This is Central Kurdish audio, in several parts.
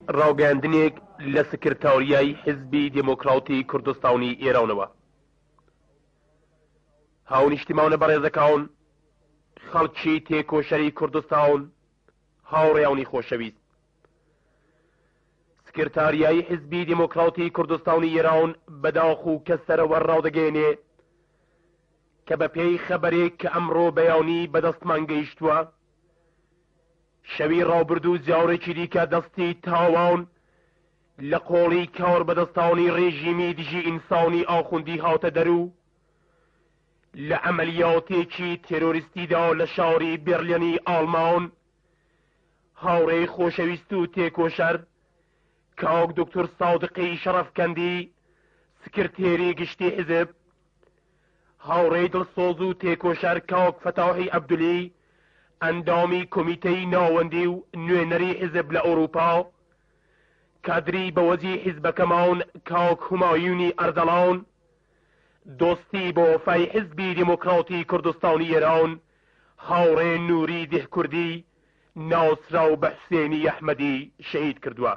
ڕاگەاندنێک لە سکرتاریای حیزبی دموکراتی کوردستانی ئێرانەوە. هاونیشتیمانە بەڕێزەکان، خەڵکی تێکۆشەری کوردستان، هاوڕێیانی خۆشەویست، سکرتاریای حیزبی دموکراتی کوردستانی ئێران بەداخ و کەسەرەوە ڕاودەگەێنێ کە بە پێی خەبەرێک کە ئەمڕۆ بەیانی بەدەستمان گەیشتووە، شەوی ڕابردوو جاورێکی دیکە دەستی تاوان لە قۆڵی کار بەدەستانی ڕێژیمی دژی ئینسانی ئاخوندی هاتە دەرو لە ئەمەلیاتێکی تێرۆریستیدا لە شاری بێرلێنی ئاڵمان هاوڕێی خۆشەویست و تێکۆشەر کاک دوکتور سادقی شەرەفكەندی، سکرتێری گشتی حیزب، هاوڕێی دڵسۆز و تێکۆشەر کاک فەتاحی عەبدولی، ئەندامی کۆمیتەی ناوەندی و نوێنەری حیزب لە ئەوروپا، کادری بەوەزی حیزبەکەمان کاک هومایونی ئەردەڵان، دۆستی بۆ وەفای حیزبی دموکراتی کوردستانی ئێران هاوڕێ نووری دهکوردی ناسراو بە حوسێنی ئەحمەدی شەهید کردووە.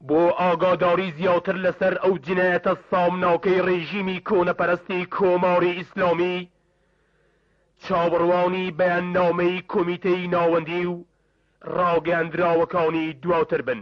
بۆ ئاگاداری زیاتر لەسەر ئەو جینایەتە سامناکەی ڕێژیمی کۆنەپەرستی کۆماری ئیسلامی، چاوەڕوانی بەیاننامەی کۆمیتەی ناوەندی و ڕاگەاندراوەکانی دواتر بن.